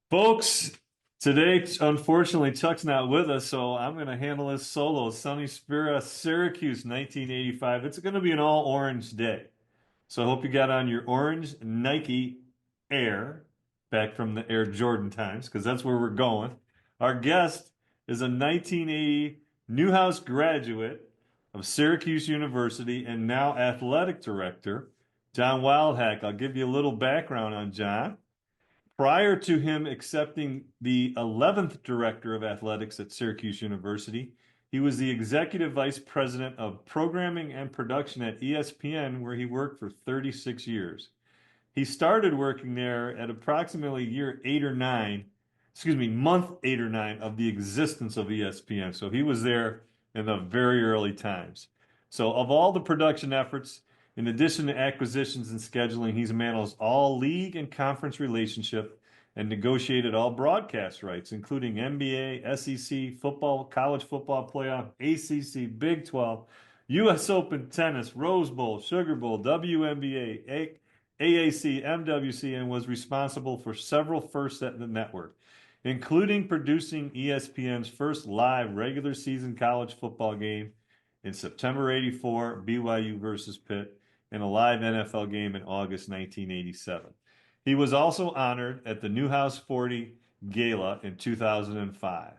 Folks, today, unfortunately, Chuck's not with us, so I'm going to handle this solo. Sunny Spira, Syracuse, 1985. It's going to be an all orange day. So I hope you got on your orange Nike Air, back from the Air Jordan times, because that's where we're going. Our guest is a 1980 Newhouse graduate of Syracuse University and now athletic director, John Wildhack. I'll give you a little background on John. Prior to him accepting the 11th director of athletics at Syracuse University, he was the executive vice president of programming and production at ESPN, where he worked for 36 years. He started working there at approximately year 8 or 9, month 8 or 9 of the existence of ESPN. So he was there in the very early times. So of all the production efforts, in addition to acquisitions and scheduling, he's managed all league and conference relationship and negotiated all broadcast rights, including NBA, SEC, football, college football playoff, ACC, Big 12, U.S. Open tennis, Rose Bowl, Sugar Bowl, WNBA, AAC, MWC, and was responsible for several firsts at the network, including producing ESPN's first live regular season college football game in September '84, BYU versus Pitt, and a live NFL game in August 1987. He was also honored at the Newhouse 40 Gala in 2005.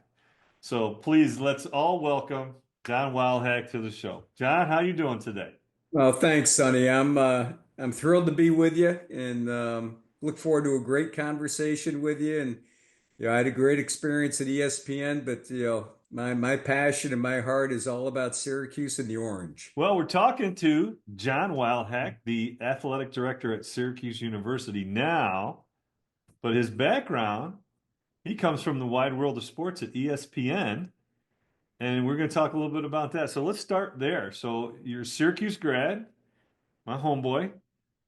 So please, let's all welcome John Wildhack to the show. John, how you doing today? Well, thanks, Sonny. I'm thrilled to be with you and look forward to a great conversation with you. And I had a great experience at ESPN, but my passion and my heart is all about Syracuse and the Orange. Well, we're talking to John Wildhack, the athletic director at Syracuse University now, but his background, he comes from the wide world of sports at ESPN, and we're going to talk a little bit about that. So let's start there. So you're a Syracuse grad, my homeboy,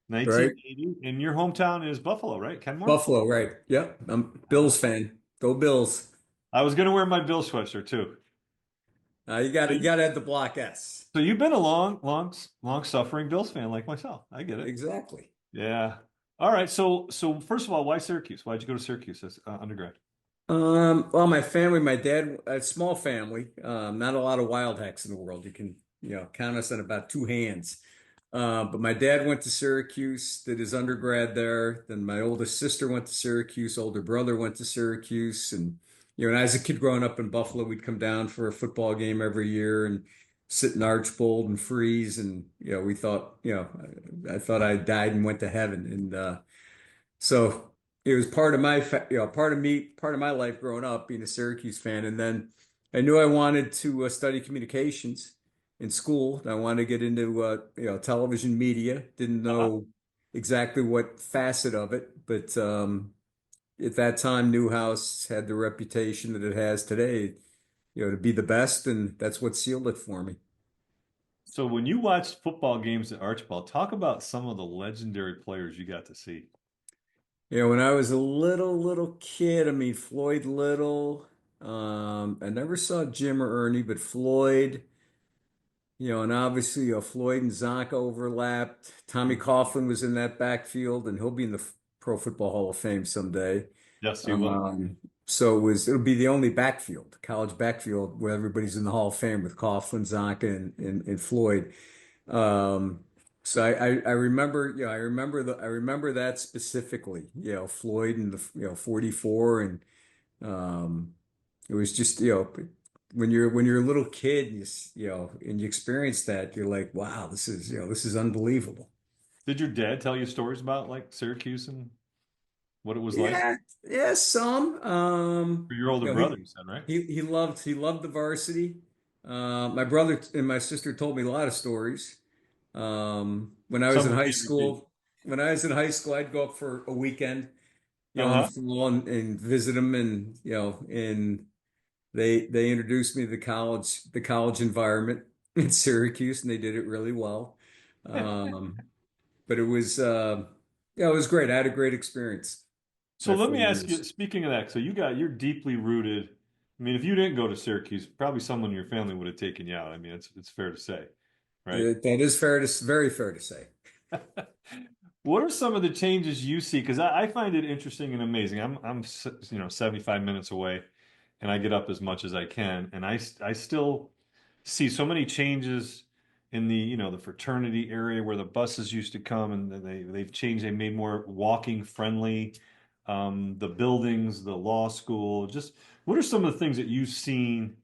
Right? 1980, and your hometown is Buffalo, right? Kenmore? Buffalo, right? Yep. I'm Bills fan. Go Bills. I was going to wear my Bill sweatshirt too. You got to have the block S. So you've been a long suffering Bills fan like myself. I get it. Exactly. Yeah. All right. So first of all, why Syracuse? Why'd you go to Syracuse as undergrad? Well, my family, my dad, a small family, not a lot of Wildhacks in the world. You can, count us on about two hands. But my dad went to Syracuse, did his undergrad there. Then my oldest sister went to Syracuse, older brother went to Syracuse. And as a kid growing up in Buffalo, we'd come down for a football game every year and sit in Archbold and freeze. And, we thought, I thought I died and went to heaven. So it was part of part of my life growing up being a Syracuse fan. And then I knew I wanted to study communications in school. I wanted to get into television media. Didn't Uh-huh. know exactly what facet of it, but at that time, Newhouse had the reputation that it has today, to be the best, and that's what sealed it for me. So when you watched football games at Archibald, talk about some of the legendary players you got to see. When I was a little kid, I mean Floyd Little. I never saw Jim or Ernie, but Floyd. And obviously Floyd and Zonk overlapped. Tommy Mhm. Coughlin was in that backfield, and he'll be in the Pro Football Hall of Fame someday. Yes, he will. So it'll be the only backfield, college backfield, where everybody's in the Hall of Fame with Coughlin, Zonk, and Floyd. Um, so I remember, I remember that specifically. Floyd and the 44, and um, it was just when you're a little kid and and you experience that, you're like, wow, this is unbelievable. Did your dad tell you stories about like Syracuse and what it was like? Yeah, yeah, some. For your older You know, brother, he you said, right? he loved the varsity. My brother and my sister told me a lot of stories. When I was Some in you high can't repeat. school, I'd go up for a weekend, in the Uh-huh. fall and visit them, and and they introduced me to the college environment in Syracuse, and they did it really well. Um, but it was great. I had a great experience So my let four me ask you, years. speaking of that, so you're deeply rooted. I mean, if you didn't go to Syracuse, probably someone in your family would have taken you out. I mean, it's fair to say, right? That is very fair to say. What are some of the changes you see? Because I find it interesting and amazing. You know, 75 minutes away, and I get up as much as I can, and I still see so many changes in the, you know, the fraternity area where the buses used to come, and they've changed. They made more walking friendly. The buildings, the law school. Just what are some of the things that you've seen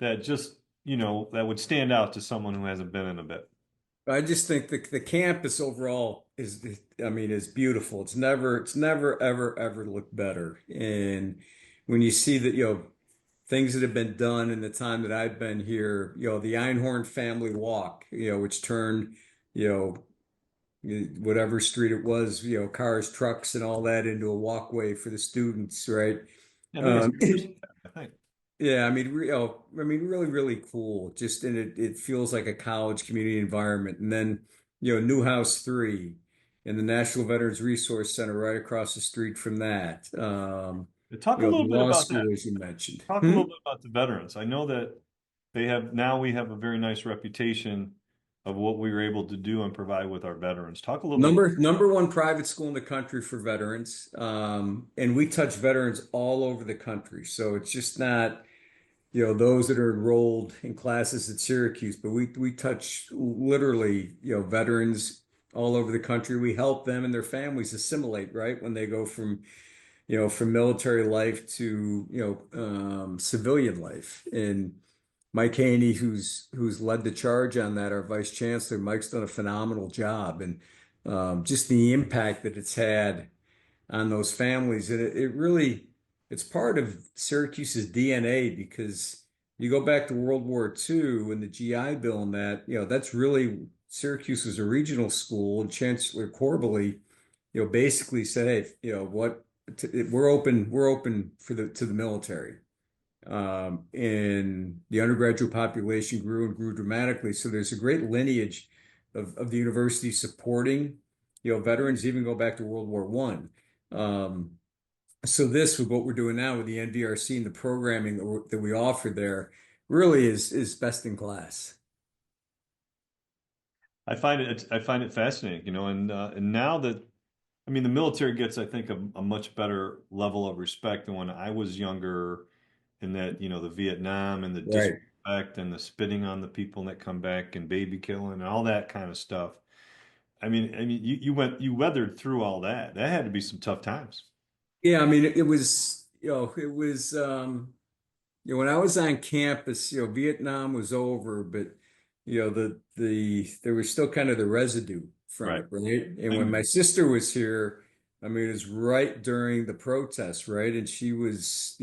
that just, you know, that would stand out to someone who hasn't been in a bit? I just think the campus overall I mean, is beautiful. It's never, ever, ever looked better. And when you see that, things that have been done in the time that I've been here, the Einhorn family walk, which turned, you know, whatever street it was, cars, trucks, and all that into a walkway for the students, right? Yeah, I think it's Um, University, I think. yeah, I mean, really, really cool. Just and it feels like a college community environment. And then, Newhouse 3 and the National Veterans Resource Center right across the street from that. Talk a The little bit law about that. school, as you mentioned. Talk a little bit about the veterans. I know that we have a very nice reputation of what we were able to do and provide with our veterans. Talk a little bit. Number one private school in the country for veterans. And we touch veterans all over the country. So it's just not, those that are enrolled in classes at Syracuse, but we touch literally, veterans all over the country. We help them and their families assimilate, right? When they go from military life to, civilian life. And Mike Haney, who's led the charge on that, our vice chancellor, Mike's done a phenomenal job, and just the impact that it's had on those families, and it really it's part of Syracuse's DNA because you go back to World War II and the GI Bill and that, that's really Syracuse was a regional school, and Chancellor Corbally, basically said, hey, we're open for the to the military. And the undergraduate population grew and grew dramatically. So there's a great lineage of the university supporting, veterans even go back to World War One. So this, with what we're doing now with the NVRC and the programming that we offer there, really is best in class. I find it fascinating, you know, and now that I mean the military gets, I think, a much better level of respect than when I was younger, in that, you know, the Vietnam and the Right. disrespect and the spitting on the people that come back and baby killing and all that kind of stuff. I mean, you weathered through all that. That had to be some tough times. Yeah, I mean, it was, when I was on campus, Vietnam was over, but there was still kind of the residue from Right. it, right? And when my Lingering. sister was here, I mean, it was right during the protests, right? And she was,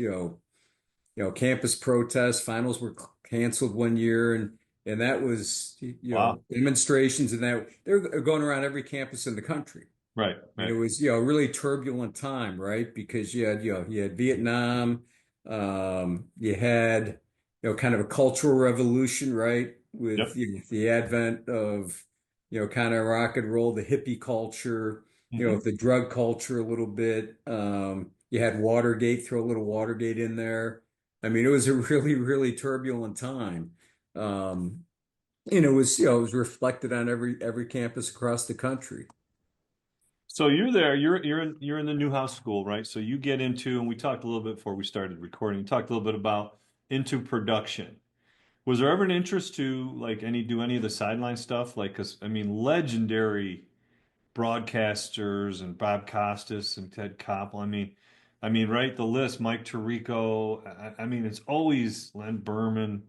campus protests, finals were canceled one year, and that was, Wow. demonstrations, and that they're going around every campus in the country. Right. And it Right. was, a really turbulent time, right? Because you had Vietnam, you had, kind of a cultural revolution, right? With Yep. the advent of, kind of rock and roll, the hippie culture, Hmm. the drug culture a little bit. You had Watergate, throw a little Watergate in there. I mean, it was a really, really turbulent time. Um, and it was, it was reflected on every campus across the country. So you're there. You're in the Newhouse School, right? So you get into, and we talked a little bit before we started recording. You talked a little bit about into production. Was there ever an interest to like any of the sideline stuff? Like, because I mean, legendary broadcasters and Bob Costas and Ted Koppel. I mean, right? The list, Mike Tirico. I mean, it's always Len Berman.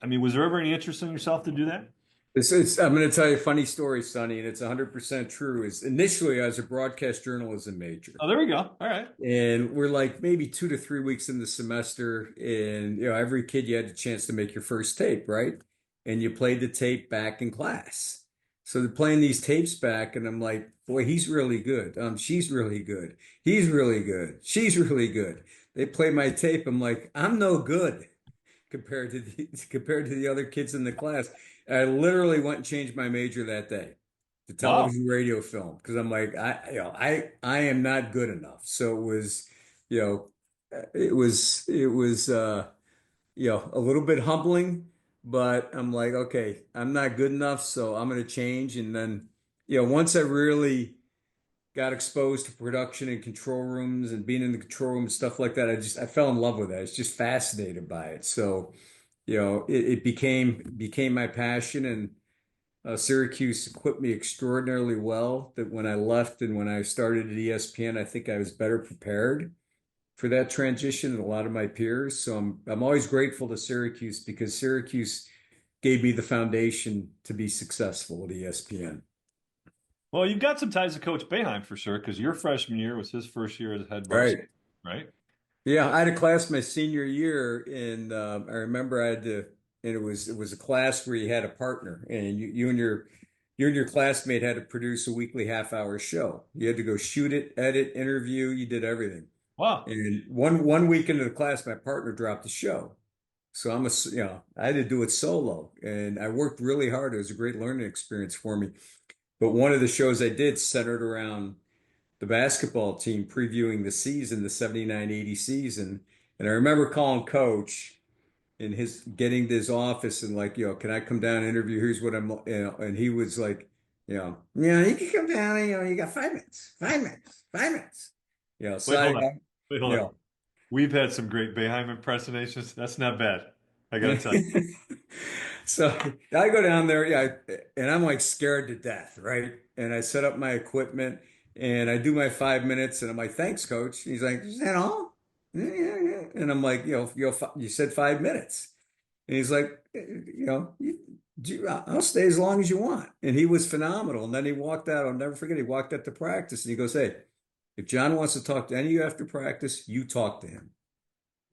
I mean, was there ever any interest in yourself to do that? I'm going to tell you a funny story, Sonny, and it's 100% true. Is initially I was a broadcast journalism major, Oh, there we go. All right. and we're like maybe 2 to 3 weeks in the semester, and every kid you had a chance to make your first tape, right? And you played the tape back in class. So they're playing these tapes back, and I'm like, boy, he's really good. She's really good. He's really good. She's really good. They play my tape. I'm like, I'm no good compared to the other kids in the class. I literally went and changed my major that day to Wow. television radio film because I'm like I am not good enough. So it was, you know a little bit humbling, but I'm like, okay, I'm not good enough, so I'm going to change. And then, once I really got exposed to production and control rooms and being in the control room and stuff like that. I fell in love with it. I was just fascinated by it. So, it became my passion, and Syracuse equipped me extraordinarily well that when I left and when I started at ESPN, I think I was better prepared for that transition than a lot of my peers. So I'm always grateful to Syracuse because Syracuse gave me the foundation to be successful at ESPN. Well, you've got some ties to Coach Boeheim for sure, because your freshman year was his first year as head varsity, Right. right? Yeah, I had a class my senior year, and I remember I had to, and it was a class where you had a partner, and you and your classmate had to produce a weekly half-hour show. You had to go shoot it, edit, interview, you did everything. Wow. And one week into the class, my partner dropped the show. So I had to do it solo, and I worked really hard. It was a great learning experience for me. But one of the shows I did centered around the basketball team previewing the season, the 79-80 season. And I remember calling coach in his getting to his office and like, can I come down and interview? Here's what and he was like, yeah, you can come down, you got 5 minutes, 5 minutes, 5 minutes. So Wait, hold on. I, Wait, hold you on. We've had some great Boeheim impersonations. That's not bad. I gotta know, tell you. so I go down there, yeah, and I'm like scared to death, right? And I set up my equipment and I do my 5 minutes and I'm like, thanks, coach. He's like, is that all? Yeah, yeah, yeah. And I'm like, you said 5 minutes. And he's like, I'll stay as long as you want. And he was phenomenal. And then he walked out. I'll never forget. He walked out to practice and he goes, hey, if John wants to talk to any of you after practice, you talk to him.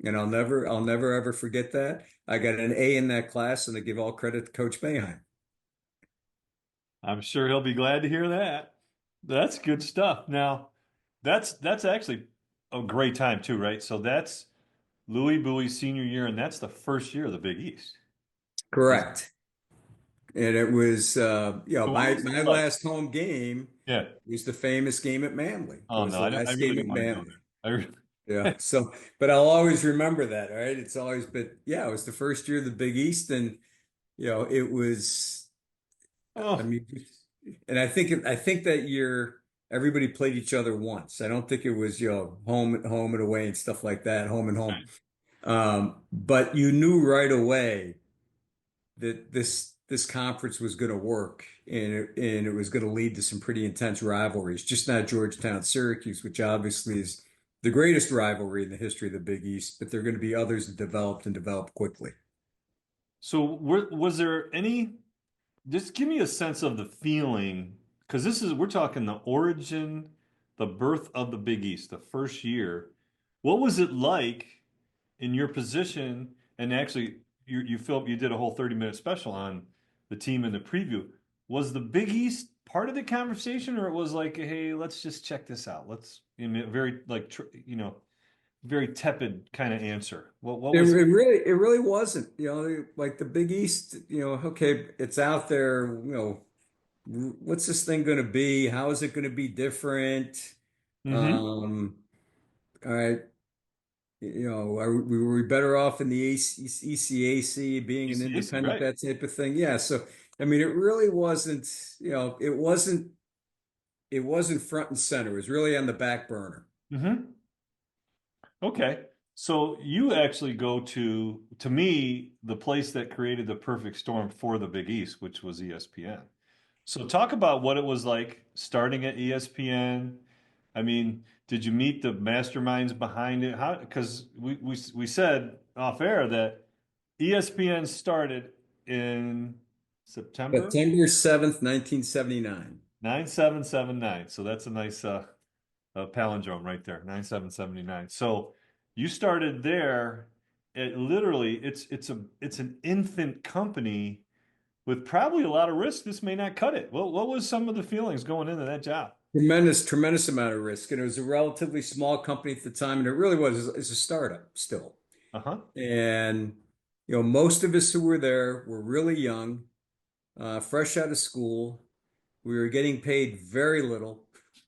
And I'll never ever forget that. I got an A in that class, and I give all credit to Coach Boeheim. I'm sure he'll be glad to hear that. That's good stuff. Now, that's actually a great time too, right? So that's Louis Bowie's senior year, and that's the first year of the Big East. Is Correct. And it was, so what my was it my like? last home game Yeah. was the famous game at Manly. It Oh was no, the I last really game didn't at want to go Manly. there. Yeah. So, but I'll always remember that, right? It's always, but yeah, it was the first year of the Big East, and it was. I Oh, mean, and I think that year everybody played each other once. I don't think it was home and away and stuff like that, home and home. right. But you knew right away that this conference was going to work, and it was going to lead to some pretty intense rivalries. Just not Georgetown, Syracuse, which obviously is the greatest rivalry in the history of the Big East, but there are going to be others that developed and developed quickly. So was there any? Just give me a sense of the feeling, because we're talking the origin, the birth of the Big East, the first year. What was it like in your position? And actually, you did a whole 30-minute special on the team in the preview. Was the Big East part of the conversation, or it was like, hey, let's just check this out? Very like very tepid kind of answer. What It, was? it really it really wasn't, like the Big East, okay, it's out there, what's this thing going to be? How is it going to be different? Mm-hmm. Um, all right, were we better off in the ECAC being an ECAC, independent, right? that type of thing? Yeah. So, I mean, it really wasn't, it wasn't front and center. It was really on the back burner. Mm-hmm. Okay. So you actually go to me, the place that created the perfect storm for the Big East, which was ESPN. So talk about what it was like starting at ESPN. I mean, did you meet the masterminds behind it? How, because we said off air that ESPN started in September September 7th, 1979. 9779. So that's a nice palindrome right there, 9779. So you started there. It literally, it's an infant company with probably a lot of risk. This may not cut it. What was some of the feelings going into that job? Tremendous, tremendous amount of risk. And it was a relatively small company at the time, and it really was it's a startup still. Uh-huh. And most of us who were there were really young, fresh out of school. We were getting paid very little.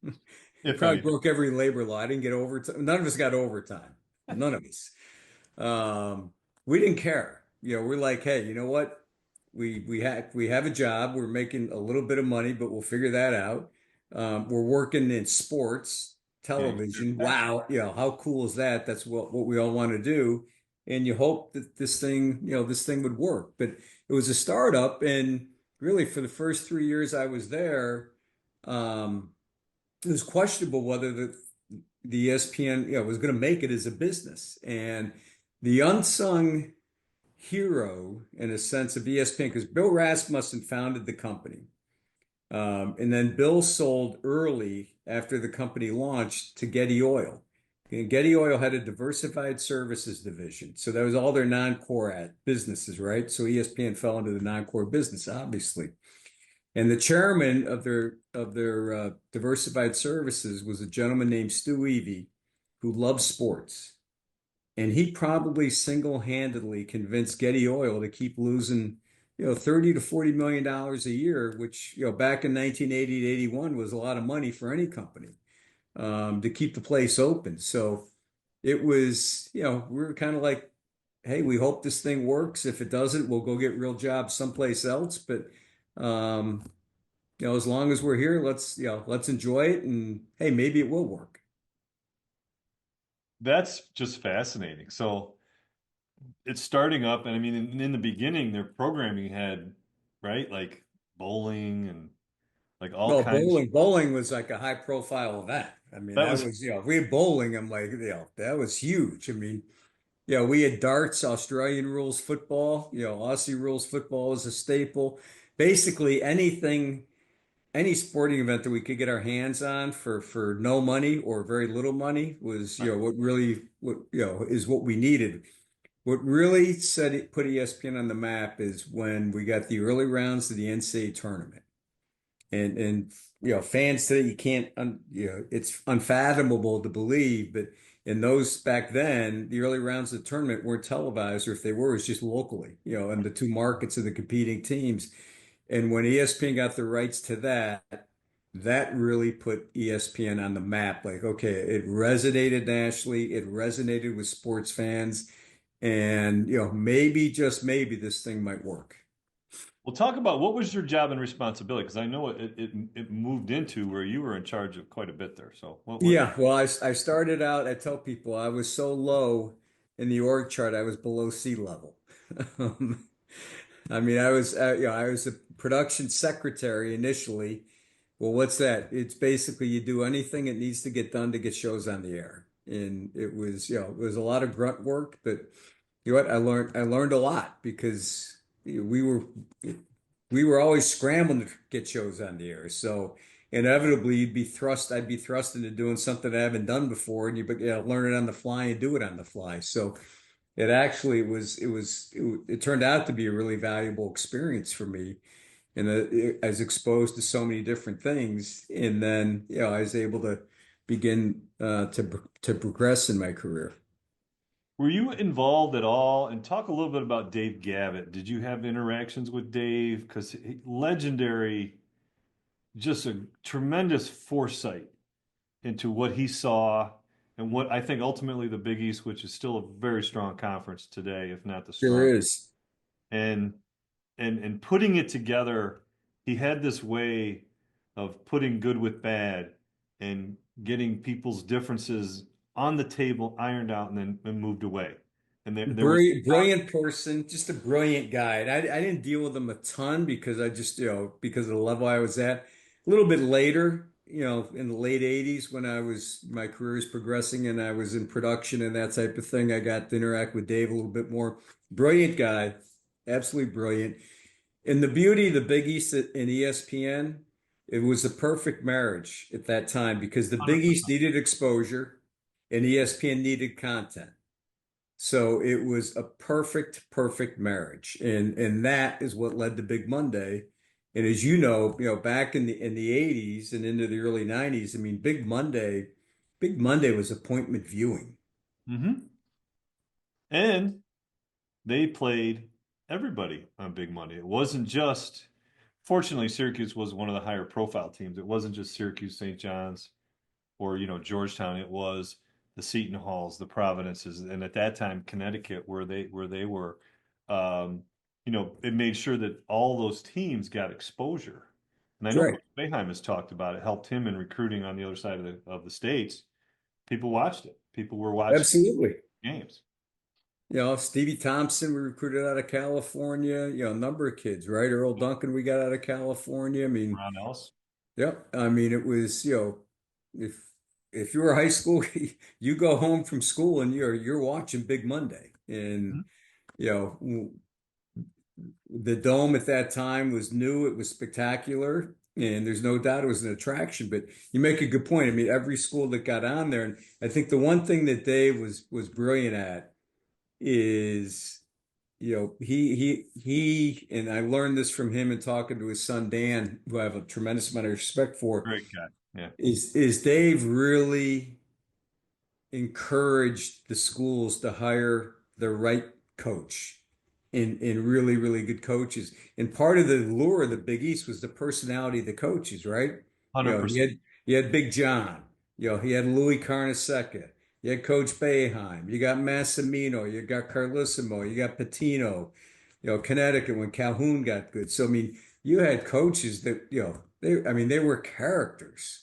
It If probably anything. broke every labor law. I didn't get overtime. None of us got overtime. None of us. Um, we didn't care. We're like, hey, you know what? We have a job. We're making a little bit of money, but we'll figure that out. We're working in sports, Yeah. television. Wow, how cool is that? That's what we all want to do. And you hope that this thing would work. But it was a startup, and really for the first 3 years I was there, um, it was questionable whether the ESPN, was going to make it as a business. And the unsung hero, in a sense, of ESPN, because Bill Rasmussen founded the company. And then Bill sold early after the company launched to Getty Oil. And Getty Oil had a diversified services division. So that was all their non-core businesses, right? So ESPN fell into the non-core business, obviously. And the chairman of their diversified services was a gentleman named Stu Evie, who loved sports. And he probably single-handedly convinced Getty Oil to keep losing, 30 to 40 million dollars a year, which, back in 1980 to 81 was a lot of money for any company, to keep the place open. So it was, we were kind of like, hey, we hope this thing works. If it doesn't, we'll go get real jobs someplace else. But um, as long as we're here, let's enjoy it, and hey, maybe it will work. That's just fascinating. So it's starting up, and I mean, in the beginning, their programming had, right, like bowling and like all Well, kinds. bowling was like a high profile event. I mean, That that was was, we had bowling. I'm like, that was huge. I mean, we had darts, Australian rules football, Aussie rules football is a staple. Basically anything, any sporting event that we could get our hands on for no money or very little money was, is what we needed. What really put ESPN on the map is when we got the early rounds of the NCAA tournament. And fans today, you can't it's unfathomable to believe, but in those back then, the early rounds of the tournament weren't televised, or if they were, it's just locally, in the two markets of the competing teams. And when ESPN got the rights to that, that really put ESPN on the map. Like, okay, it resonated nationally, it resonated with sports fans, and maybe, just maybe, this thing might work. well, talk about what was your job and responsibility? Because I know it moved into where you were in charge of quite a bit there. So what? Yeah, well, I started out, I tell people I was so low in the org chart, I was below sea level. Um, I mean, I was a production secretary initially. Well, what's that? It's basically you do anything it needs to get done to get shows on the air. And it was a lot of grunt work, but you know what? I learned a lot because we were always scrambling to get shows on the air. So inevitably I'd be thrust into doing something I haven't done before, and learn it on the fly and do it on the fly. So it actually it turned out to be a really valuable experience for me. And I was exposed to so many different things, and then I was able to begin to progress in my career. Were you involved at all? And talk a little bit about Dave Gavitt. Did you have interactions with Dave? Because legendary, just a tremendous foresight into what he saw and what I think ultimately the Big East, which is still a very strong conference today, if not the Sure strongest. is. And and putting it together, he had this way of putting good with bad and getting people's differences on the table, ironed out, and then and moved away. And there was Brilliant, brilliant person, just a brilliant guy. And I didn't deal with him a ton because I just, because of the level I was at. A little bit later, in the late 80s when my career was progressing and I was in production and that type of thing, I got to interact with Dave a little bit more. Brilliant guy, absolutely brilliant. And the beauty of the Big East and ESPN, it was the perfect marriage at that time because the Big East needed exposure and ESPN needed content. So it was a perfect, perfect marriage. And that is what led to Big Monday. And as back in the 80s and into the early 90s, I mean, Big Monday was appointment viewing. hmm And they played everybody on Big Monday. It wasn't just, fortunately, Syracuse was one of the higher profile teams. It wasn't just Syracuse St. John's or, Georgetown. It was the Seton Halls, the Providences, and at that time, Connecticut, where they were. Um, it made sure that all those teams got exposure. And I That's know right. Coach Boeheim has talked about it, helped him in recruiting on the other side of the states. People watched it. People were watching Absolutely. games. Stevie Thompson, we recruited out of California, a number of kids, right? Earl Duncan, we got out of California. I mean, Ron Ellis. yep. I mean, it was, if if you were high school, you go home from school and you're watching Big Monday. And, Mhm. you know, the dome at that time was new, it was spectacular, and there's no doubt it was an attraction. But you make a good point. I mean, every school that got on there, and I think the one thing that Dave was brilliant at is, and I learned this from him and talking to his son Dan, who I have a tremendous amount of respect for, Great guy. Yeah. is Dave really encouraged the schools to hire the right coach and really, really good coaches. And part of the lure of the Big East was the personality of the coaches, right? You know, he 100%. had you had Big John, he had Louis Carnesecca, you had Coach Boeheim, you got Massimino, you got Carlissimo, you got Patino, Connecticut when Calhoun got good. So I mean, you had coaches that, they were characters.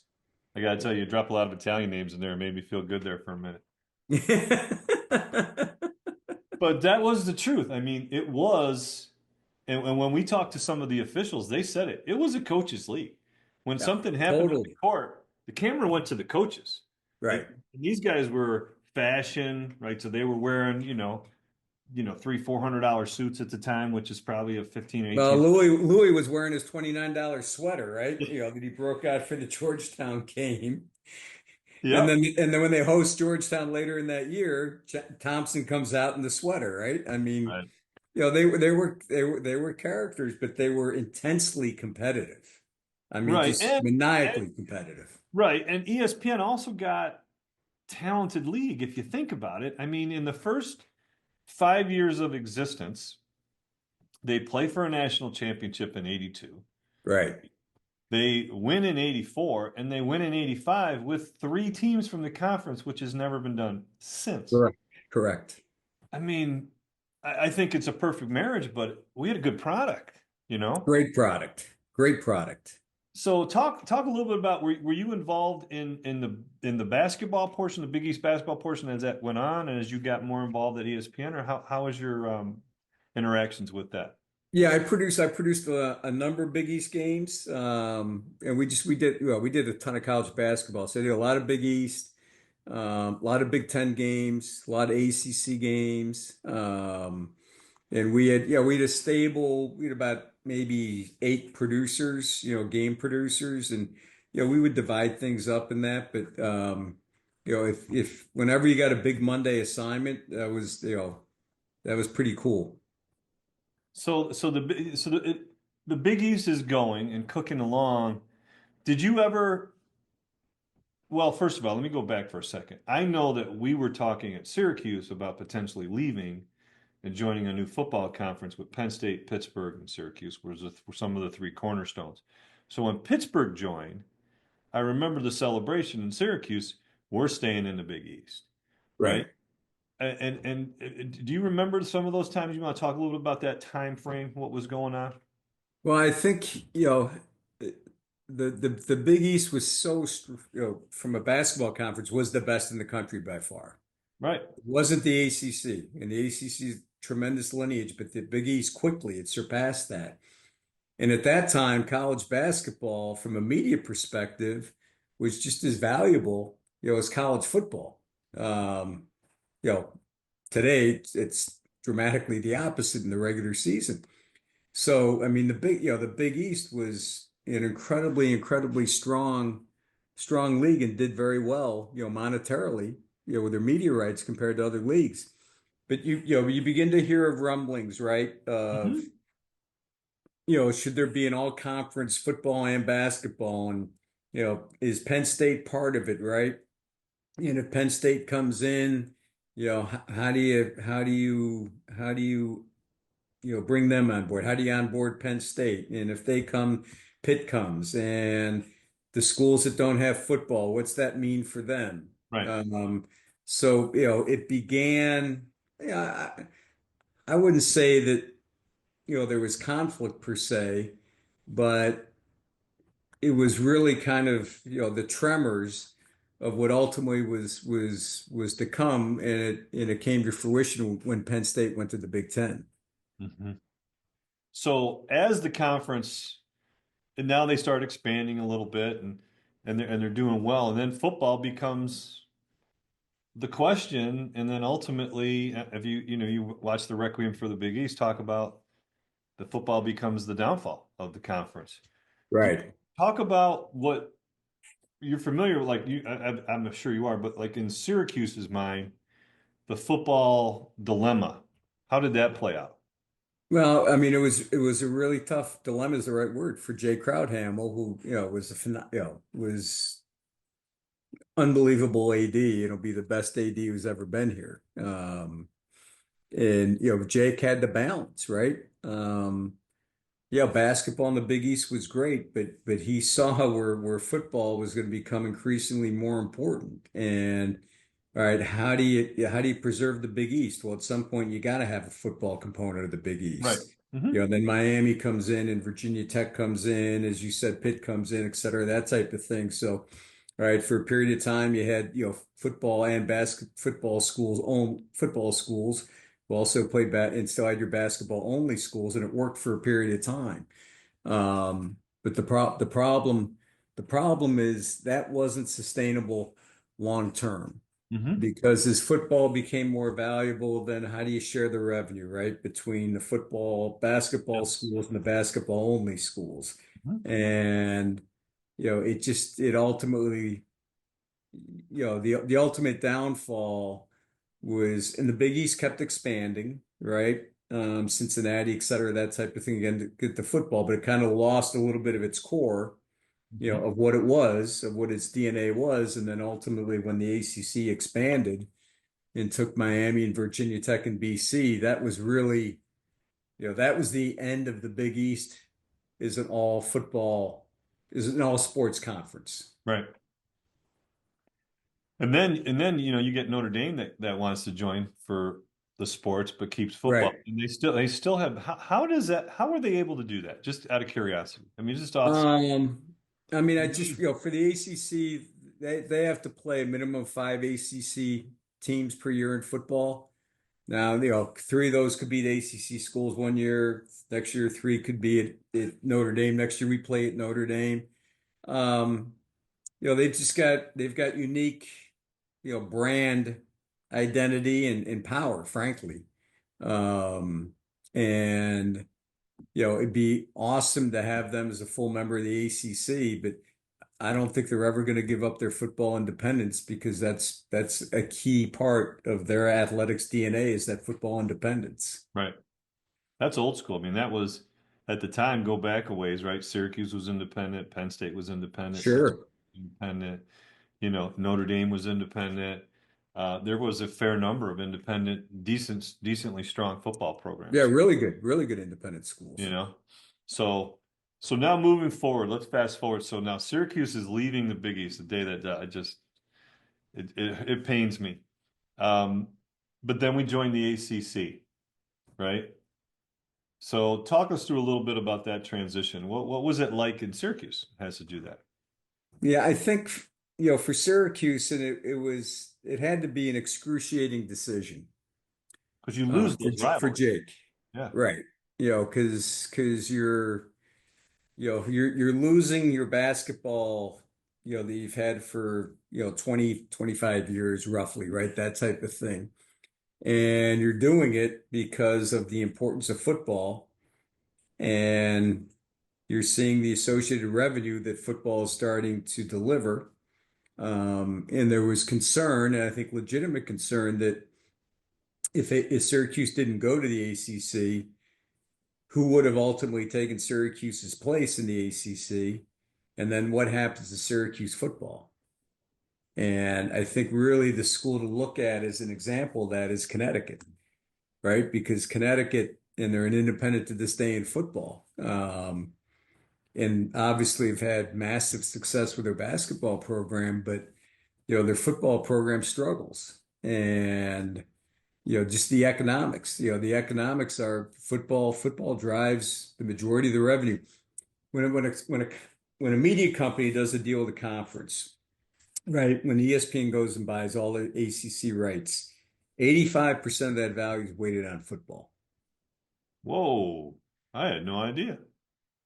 I got to tell you, you dropped a lot of Italian names in there. It made me feel good there for a minute. But that was the truth. I mean, it was, and when we talked to some of the officials, they said it. It was a coaches' league. When Yeah, something happened on the totally. court, the camera went to the coaches. And Right. these guys were fashion, right? So they were wearing, $300-400 suits at the time, which is probably a 15 or Well, 18. Louis was wearing his $29 sweater, right? That he broke out for the Georgetown game. And Yep. then when they host Georgetown later in that year, Thompson comes out in the sweater, right? I mean, Right. they were characters, but they were intensely competitive. I mean, Right. just And maniacally competitive. right. And ESPN also got talented league, if you think about it. I mean, in the first 5 years of existence, they play for a national championship in 82. Right. They win in 84 and they win in 85 with three teams from the conference, which has never been done since. Correct. Correct. I mean, I think it's a perfect marriage, but we had a good product, you know? Great product. Great product. So talk a little bit about were you involved in the basketball portion, the Big East basketball portion as that went on and as you got more involved at ESPN, or how was your interactions with that? Yeah, I produced a number of Big East games, and we did a ton of college basketball. So I did a lot of Big East, a lot of Big Ten games, a lot of ACC games, and we had a stable. We had about maybe 8 producers, game producers, and we would divide things up in that. But if whenever you got a big Monday assignment, that was pretty cool. The Big East is going and cooking along. Did you ever? Well, first of all, let me go back for a second. I know that we were talking at Syracuse about potentially leaving and joining a new football conference with Penn State, Pittsburgh, and Syracuse were some of the three cornerstones. So when Pittsburgh joined, I remember the celebration in Syracuse. We're staying in the Big East, right? Right. And do you remember some of those times? You want to talk a little bit about that time frame, what was going on? Well, I think, the Big East was from a basketball conference was the best in the country by far. Right. It wasn't the ACC, and the ACC's tremendous lineage, but the Big East quickly it surpassed that. And at that time, college basketball, from a media perspective, was just as valuable, as college football. Um, you know, Today it's dramatically the opposite in the regular season. So, I mean, the Big East was an incredibly, incredibly strong league and did very well, monetarily, with their media rights compared to other leagues. But you begin to hear of rumblings, right? Of, Hmm. should there be an all conference football and basketball? And, is Penn State part of it, right? And if Penn State comes in, how do you bring them on board? How do you onboard Penn State? And if they come, Pitt comes, and the schools that don't have football, what's that mean for them? Right. So, it began, I wouldn't say that, there was conflict per se, but it was really kind of, the tremors of what ultimately was to come, and it came to fruition when Penn State went to the Big Ten. Mhm. So as the conference, and now they start expanding a little bit, and they're doing well, and then football becomes the question, and then ultimately, if you watch the Requiem for the Big East talk about the football becomes the downfall of the conference. Right. Talk about what you're familiar with, like I'm sure you are, but like in Syracuse's mind, the football dilemma. How did that play out? Well, I mean, it was a really tough dilemma is the right word for Jay Crowdhamel, who was unbelievable AD. Be the best AD who's ever been here. And Jake had the balance, right? Yeah, basketball in the Big East was great, but he saw where football was going to become increasingly more important. And all right, how do you preserve the Big East? Well, at some point you got to have a football component of the Big Right. East. Hmm. Then Miami comes in and Virginia Tech comes in, as you said, Pitt comes in, et cetera, that type of thing. So, all right, for a period of time you had, football and football schools who also played and still had your basketball only schools, and it worked for a period of time. But the problem is that wasn't sustainable long term Hmm. because as football became more valuable, then how do you share the revenue, right? Between the basketball Yes. schools and the basketball only schools. Mhm. And, it ultimately, the ultimate downfall was, and the Big East kept expanding, right? Cincinnati, et cetera, that type of thing, again, to get the football, but it kind of lost a little bit of its core, Mhm. of what it was, of what its DNA was. And then ultimately, when the ACC expanded and took Miami and Virginia Tech and BC, that was really, that was the end of the Big East is an all football, is an all sports conference. Right. And then you get Notre Dame that wants to join for the sports but keeps football. Right. And they still have how are they able to do that? Just out of curiosity. I mean, just off. Um, I mean, I just, Me. for the ACC, they have to play a minimum of five ACC teams per year in football. Now, three of those could be the ACC schools one year. Next year, three could be at Notre Dame. Next year, we play at Notre Dame. Um, they've got unique, brand identity and power, frankly. Um, and it'd be awesome to have them as a full member of the ACC, but I don't think they're ever going to give up their football independence because that's a key part of their athletics DNA is that football independence. Right. That's old school. I mean, that was at the time, go back a ways, right? Syracuse was independent, Penn State was independent, Cincinnati Sure. was independent, Notre Dame was independent. There was a fair number of independent, decently strong football Yeah, programs, really good independent you schools. know. So so now moving forward, let's fast forward. So now Syracuse is leaving the Big East the day that I just it pains me. Um, but then we joined the ACC, right? So talk us through a little bit about that transition. What was it like in Syracuse? Has to do that Yeah, I think, for Syracuse, and it had to be an excruciating decision because you lose for those For rivalries. Jake, Yeah. right? Because you're losing your basketball, that you've had for 20 25 years roughly, right? That type of thing. And you're doing it because of the importance of football, and you're seeing the associated revenue that football is starting to deliver. And there was concern, and I think legitimate concern, that if Syracuse didn't go to the ACC, who would have ultimately taken Syracuse's place in the ACC? And then what happens to Syracuse football? And I think really the school to look at as an example of that is Connecticut, right? Because Connecticut, and they're an independent to this day in football, and obviously have had massive success with their basketball program, but their football program struggles. And just the economics are football drives the majority of the revenue. When a when a media company does a deal with a conference, right? When ESPN goes and buys all the ACC rights, 85% of that value is weighted on football. Whoa, I had no idea.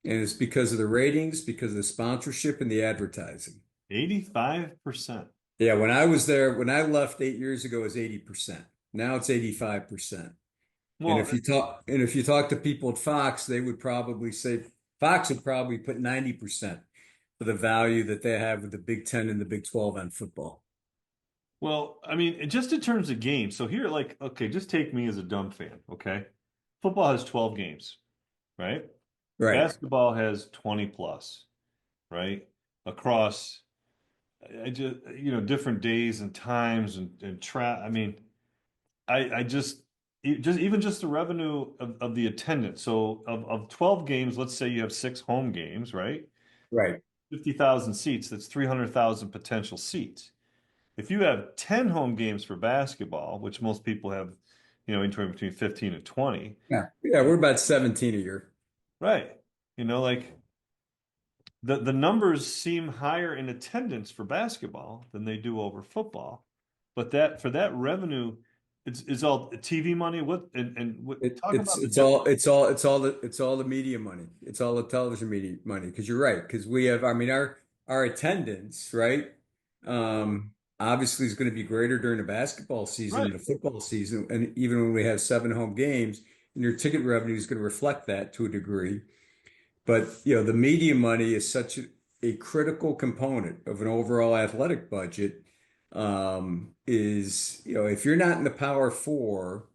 And it's because of the ratings, because of the sponsorship and the advertising. 85%. Yeah, when I was there, when I left 8 years ago, it was 80%. Now it's 85%. And Well, if you talk to people at Fox, they would probably say Fox would probably put 90% for the value that they have with the Big Ten and the Big 12 on football. well, I mean, just in terms of games. So here, like, okay, just take me as a dumb fan, okay? Football has 12 games, right? Right. Basketball has 20 plus, right? Across I just different days and times and I mean, I just even just the revenue of the attendance. So of 12 games, let's say you have six home games, right? Right. 50,000 seats, that's 300,000 potential seats. If you have 10 home games for basketball, which most people have, anywhere between 15 and 20, Yeah. Yeah, we're about 17 a year. right? Like the numbers seem higher in attendance for basketball than they do over football. But that for that revenue, it's all TV money. What and what It, talk it's about the it's difference. all it's all it's all the media money. It's all the television media money. Because you're right. Because we have, I mean, our attendance, right? Obviously is going to be greater during the basketball season Right. and the football season, and even when we have seven home games, and your ticket revenue is going to reflect that to a degree. But the media money is such a critical component of an overall athletic budget. Is if you're not in the Power Four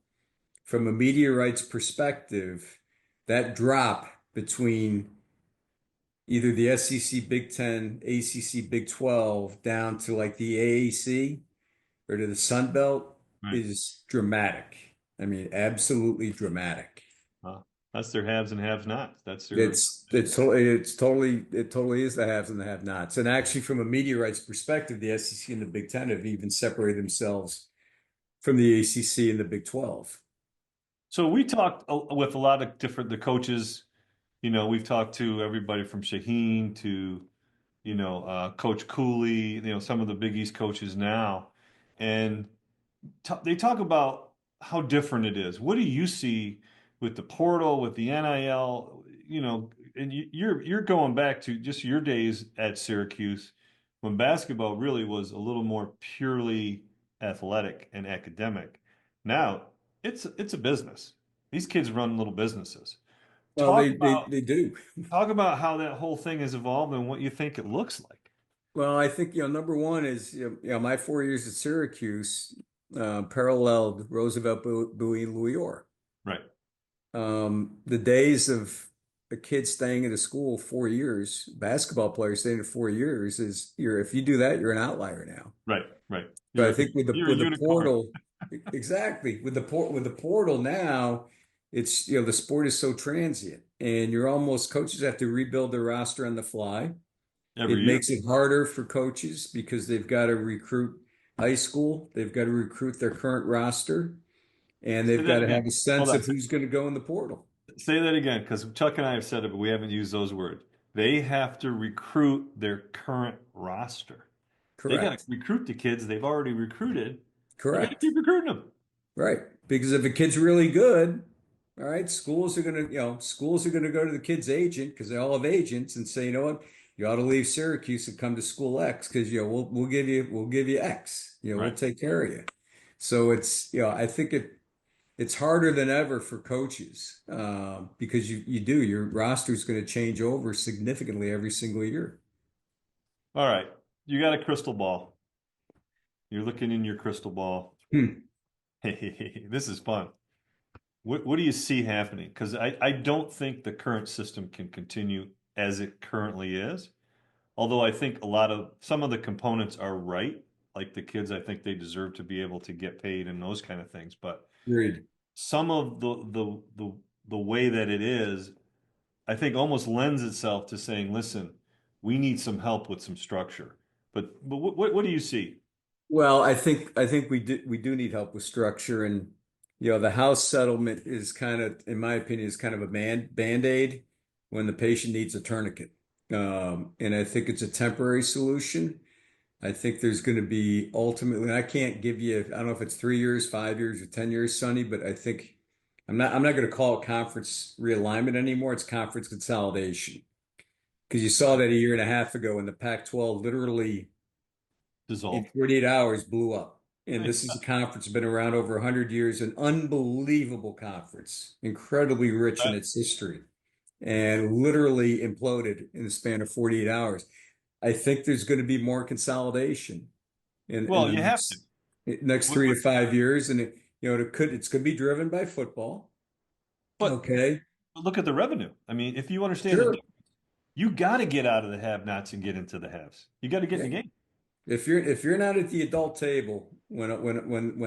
from a media rights perspective, that drop between either the SEC Big Ten, ACC Big 12 down to like the AAC or to the Sun Belt Right. is dramatic. I mean, absolutely dramatic. Uh, that's their haves and have nots. That's their It totally is the haves and the have-nots. And actually, from a media rights perspective, the SEC and the Big Ten have even separated themselves from the ACC and the Big 12. So we talked with a lot of different the coaches. We've talked to everybody from Shaheen to Coach Cooley. Some of the Big East coaches now, and they talk about how different it is. What do you see with the portal, with the NIL? And you're going back to just your days at Syracuse when basketball really was a little more purely athletic and academic. Now it's a business. These kids run little businesses. Well, Talk they about do. talk about how that whole thing has evolved and what you think it looks like. Well, I think, number one is, my 4 years at Syracuse paralleled Roosevelt, Bowie, and Louis Orr. Right, The days of a kid staying at a school 4 years, basketball player staying at 4 years if you do that, you're an outlier now. right, right. But You're I think with the you're a with the unicorn. portal, exactly with the portal now, it's the sport is so transient, and coaches have to rebuild their roster on the fly. Every It year. makes it harder for coaches because they've got to recruit high school, they've got to recruit their current roster, and Say they've that got to again. have a Hold sense on. of who's going to go in the portal. Say that again, because Chuck and I have said it, but we haven't used those words. They have to recruit their current roster. They got to Correct. recruit the kids they've already recruited. They got to Correct. keep recruiting them. Right. Because if a kid's really good, all right, schools are going to go to the kid's agent because they all have agents and say, you know what, you ought to leave Syracuse and come to school X because we'll give you X. We'll Right. take care of you. So I think it's harder than ever for coaches because your roster is going to change over significantly every single year. All right. You got a crystal ball. You're looking in your crystal ball. Hmm. Hey, this is fun. What do you see happening? Because I don't think the current system can continue as it currently is. Although I think some of the components are right. Like the kids, I think they deserve to be able to get paid and those kind of things. But Agreed. some of the way that it is, I think almost lends itself to saying, listen, we need some help with some structure. But what do you see? Well, I think we do need help with structure, and the house settlement is kind of, in my opinion, is kind of a band-aid when the patient needs a tourniquet. And I think it's a temporary solution. I think there's going to be ultimately, and I can't give you, I don't know if it's 3 years, 5 years, or 10 years, Sonny, but I think I'm not going to call it conference realignment anymore. It's conference consolidation. Because you saw that a year and a half ago when the Pac-12 literally in Dissolved. 48 hours blew up. And Right. this is a conference that's been around over 100 years, an unbelievable conference, incredibly rich in its history, and literally imploded in the span of 48 hours. I think there's going to be more consolidation in Well, the you have to. next What- 3 to 5 years, and it's going to be driven by football. But Okay, look at the revenue. I mean, if you understand the sure. difference, you got to get out of the have-nots and get into the haves. You got to get in Yeah. the game. If you're not at the adult table when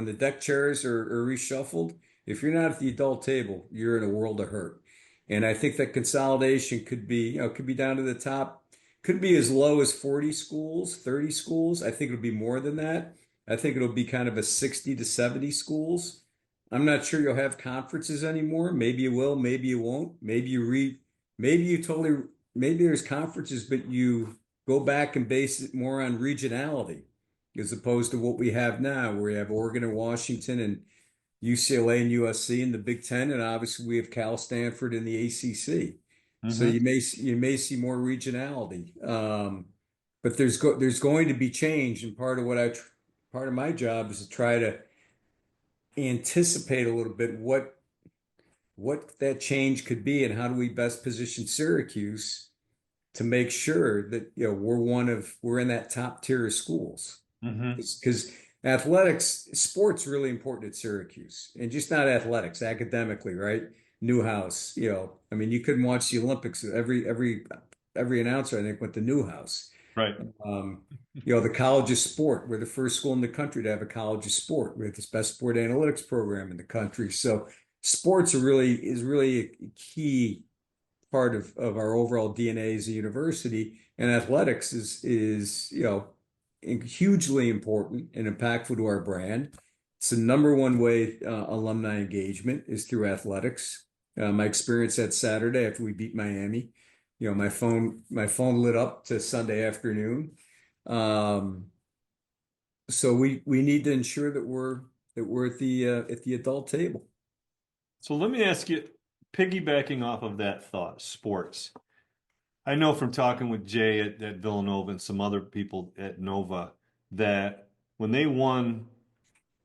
the deck chairs are reshuffled, if you're not at the adult table, you're in a world of hurt. And I think that consolidation could be down to the top, could be as low as 40 schools, 30 schools. I think it'll be more than that. I think it'll be kind of a 60 to 70 schools. I'm not sure you'll have conferences anymore. Maybe you will, maybe you won't. Maybe you totally, maybe there's conferences, but you go back and base it more on regionality as opposed to what we have now, where we have Oregon and Washington and UCLA and USC in the Big Ten, and obviously we have Cal, Stanford in the ACC. So Hmm. you may see more regionality, but there's going to be change, and part of my job is to try to anticipate a little bit what that change could be and how do we best position Syracuse to make sure that we're in that top tier of schools Hmm. because sports really important at Syracuse and just not athletics, academically, right? Newhouse, I mean, you couldn't watch the Olympics. Every announcer, I think, went to Newhouse. Right. Um, the College of Sport. We're the first school in the country to have a College of Sport. We have the best sport analytics program in the country. So sports is really a key part of our overall DNA as a university, and athletics is hugely important and impactful to our brand. It's the number one way alumni engagement is through athletics. My experience that Saturday after we beat Miami, my phone lit up to Sunday afternoon. Um, so we need to ensure that we're at the adult table. So let me ask you, piggybacking off of that thought, sports. I know from talking with Jay at Villanova and some other people at Nova that when they won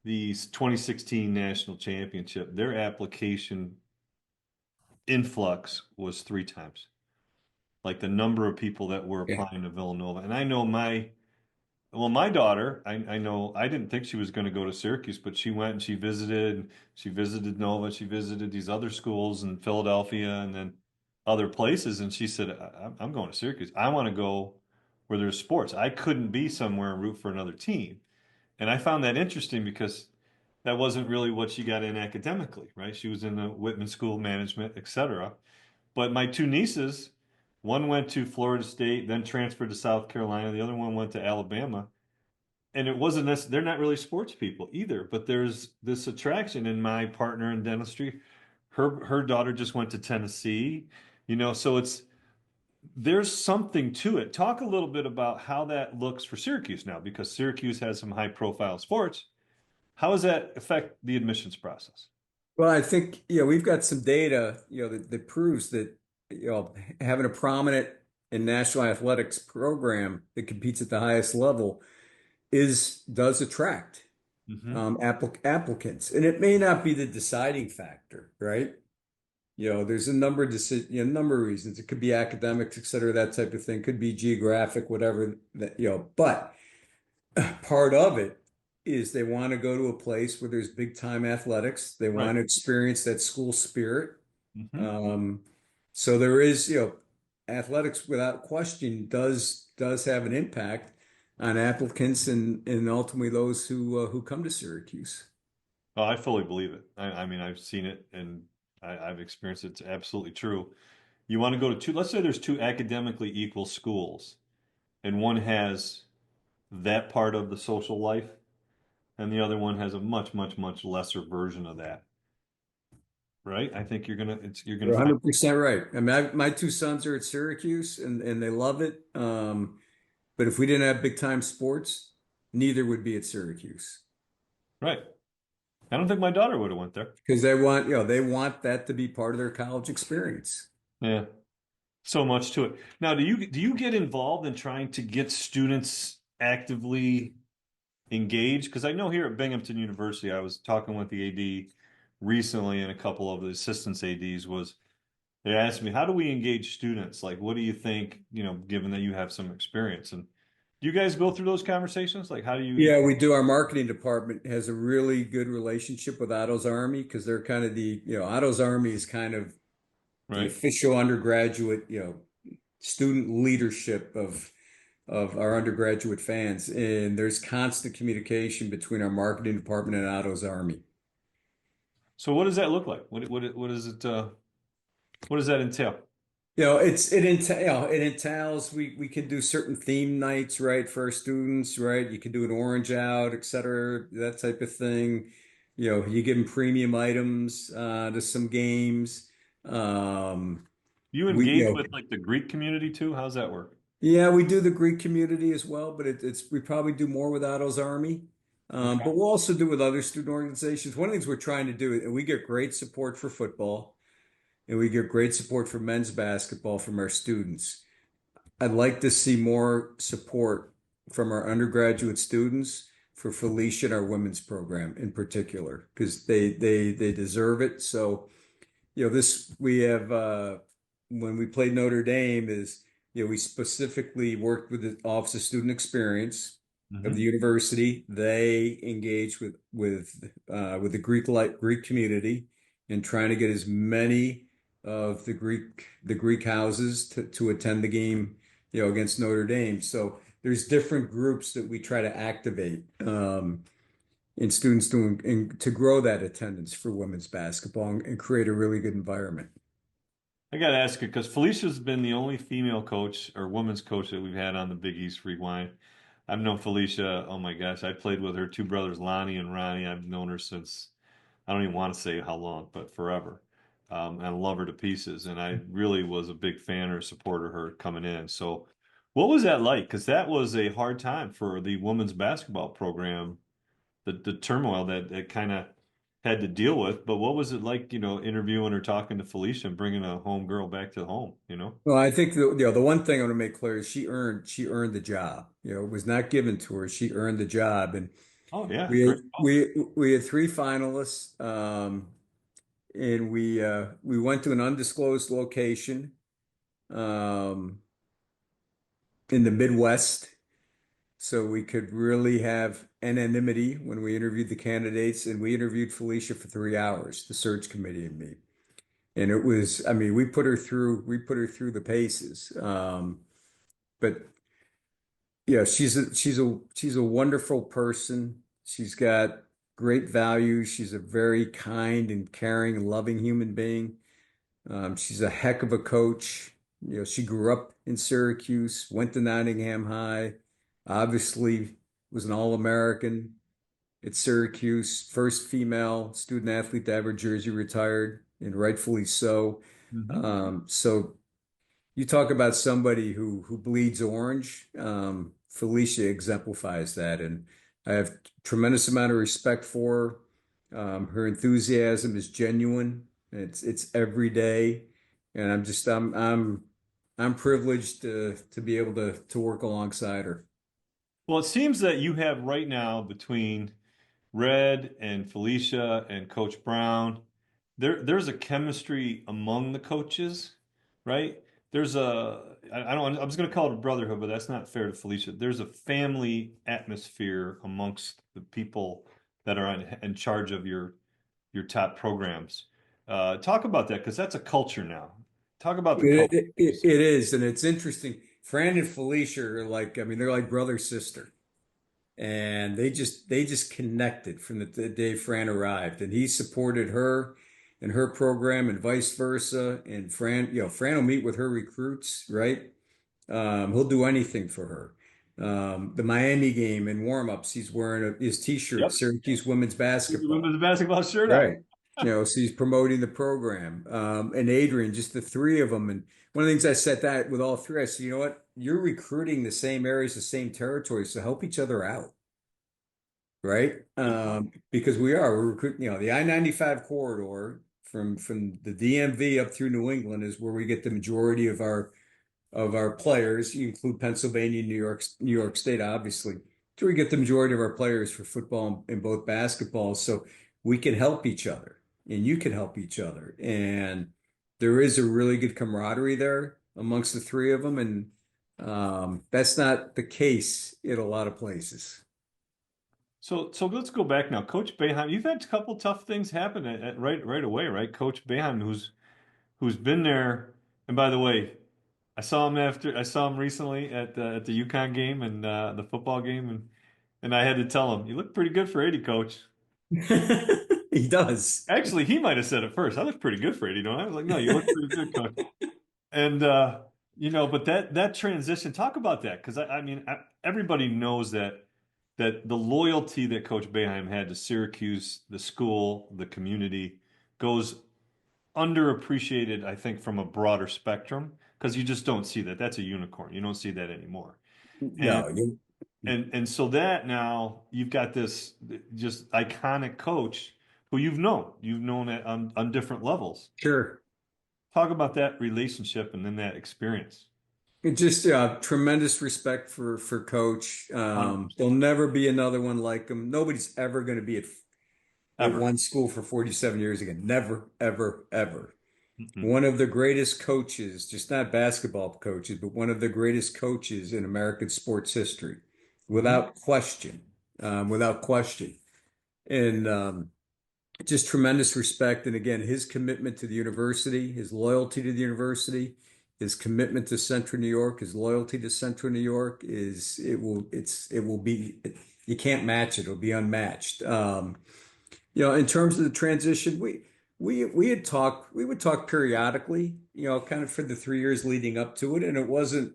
the 2016 national championship, their application influx was 3 times. Like the number of people that were Yeah. applying to Villanova. And I know my daughter, I know I didn't think she was going to go to Syracuse, but she went and she visited Nova, she visited these other schools in Philadelphia and then other places. And she said, I'm going to Syracuse. I want to go where there's sports. I couldn't be somewhere and root for another team. And I found that interesting because that wasn't really what she got in academically, right? She was in the Whitman School of Management, etc. But my two nieces, one went to Florida State, then transferred to South Carolina. The other one went to Alabama. And it wasn't this, they're not really sports people either, but there's this attraction in my partner in dentistry. Her daughter just went to Tennessee, so there's something to it. Talk a little bit about how that looks for Syracuse now, because Syracuse has some high profile sports. How does that affect the admissions process? Well, I think, we've got some data, that proves that, having a prominent and national athletics program that competes at the highest level does attract Hmm. applicants. And it may not be the deciding factor, right? There's a number of reasons. It could be academics, et cetera, that type of thing. Could be geographic, whatever but part of it is they want to go to a place where there's big time athletics. They Right. want to experience that school spirit. Hmm. Um, so there is, athletics without question does have an impact on applicants and ultimately those who come to Syracuse. Oh, I fully believe it. I mean, I've seen it and I've experienced it. It's absolutely true. You want to go to two, let's say there's two academically equal schools, and one has that part of the social life, and the other one has a much, much, much lesser version of that, right? I think you're gonna You're find. 100% right. I mean, my two sons are at Syracuse and they love it. But if we didn't have big time sports, neither would be at Syracuse Right. I don't think my daughter would have went there. because they want that to be part of their college experience. Yeah. So much to it. Now, do you get involved in trying to get students actively engaged? Because I know here at Binghamton University, I was talking with the AD recently, and a couple of the assistants ADs was they asked me, how do we engage students? Like, what do you think, given that you have some experience? And do you guys go through those conversations? Like, how do you, Yeah, we do. Our marketing department has a really good relationship with Otto's Army because they're kind of Otto's Army is kind of the right? official undergraduate, student leadership of our undergraduate fans. And there's constant communication between our marketing department and Otto's Army. So what does that look like? What is it, what does that entail? It entails we can do certain theme nights, right, for our students, right? You can do an orange out, et cetera, that type of thing. You give them premium items to some games. Um, You we engage with like the Greek community too? How's that work? Yeah, we do the Greek community as well, but it's we probably do more with Otto's Army. Okay. But we'll also do with other student organizations. One of the things we're trying to do, and we get great support for football, and we get great support for men's basketball from our students. I'd like to see more support from our undergraduate students for Felicia and our women's program in particular, because they deserve it. So, this we have when we played Notre Dame is, we specifically worked with the Office of Student Experience of the Hmm. university. They engaged with the Greek community and trying to get as many of the Greek houses to attend the game, against Notre Dame. So there's different groups that we try to activate in students to grow that attendance for women's basketball and create a really good environment. I got to ask it because Felicia's been the only female coach or women's coach that we've had on the Big East Rewind. I've known Felicia, oh my gosh, I played with her two brothers, Lonnie and Ronnie. I've known her since, I don't even want to say how long, but forever. And I love her to pieces. And I really was a big fan or supporter of her coming in. So, what was that like? Because that was a hard time for the women's basketball program, the turmoil that kind of had to deal with. But what was it like, interviewing or talking to Felicia and bringing a home girl back to home? Well, I think the one thing I want to make clear is she earned the job. It was not given to her. She earned the job, and Oh yeah, we had, great. we had three finalists, and we went to an undisclosed location um, in the Midwest, so we could really have anonymity when we interviewed the candidates. And we interviewed Felicia for 3 hours, the search committee and me. And it was, I mean, we put her through the paces. But yeah, she's a wonderful person. She's got great values. She's a very kind and caring, loving human being. She's a heck of a coach. She grew up in Syracuse, went to Nottingham High, obviously was an All-American at Syracuse, first female student athlete to have her jersey retired, and rightfully so. Hmm. So you talk about somebody who bleeds orange. Felicia exemplifies that, and I have tremendous amount of respect for her. Her enthusiasm is genuine. It's every day, and I'm privileged to be able to work alongside her. Well, it seems that you have right now between Red and Felicia and Coach Brown, there's a chemistry among the coaches, right? There's I don't, I'm just going to call it a brotherhood, but that's not fair to Felicia. There's a family atmosphere amongst the people that are in charge of your top programs. Talk about that because that's a culture now. Talk about the It, culture. it, it it is, and it's interesting. Fran and Felicia are like, I mean, they're like brother sister, and they just connected from the day Fran arrived, and he supported her and her program, and vice versa. And Fran will meet with her recruits, right? He'll do anything for her. The Miami game and warm-ups, he's wearing his T-shirt, Yep. Syracuse women's basketball. Women's basketball shirt on. Right. So he's promoting the program. And Adrian, just the three of them. And one of the things I said that with all three, I said, you know what? You're recruiting the same areas, the same territories, so help each other out, right? Good point. Because we're recruiting, the I-95 corridor from the DMV up through New England is where we get the majority of our players. You include Pennsylvania, New York State, obviously. So we get the majority of our players for football and both basketball. So we can help each other and you can help each other. And there is a really good camaraderie there amongst the three of them. And that's not the case in a lot of places. So let's go back now. Coach Boeheim, you've had a couple tough things happen right away, right? Coach Boeheim, who's been there. And by the way, I saw him recently at the UConn game and the football game, and I had to tell him, "You look pretty good for 80, Coach." He does. Actually, he might have said it first. I look pretty good for 80, don't I? I was like, "No, you look pretty good, Coach." And but that transition, talk about that because I mean, everybody knows that the loyalty that Coach Boeheim had to Syracuse, the school, the community, goes underappreciated, I think, from a broader spectrum because you just don't see that. That's a unicorn. You don't see that anymore. And No, you, and so that now you've got this just iconic coach who you've known on different levels. sure. Talk about that relationship and then that experience. Just tremendous respect for Coach. 100%. There'll never be another one like him. Nobody's ever going to be at Ever. one school for 47 years again. Never, ever, ever. Mm-mm. One of the greatest coaches, just not basketball coaches, but one of the greatest coaches in American sports history, Mhm. without question, without question. And just tremendous respect. And again, his commitment to the university, his loyalty to the university, his commitment to Central New York, his loyalty to Central New York it will be, you can't match it. It'll be unmatched. In terms of the transition, we would talk periodically, kind of for the 3 years leading up to it. And it wasn't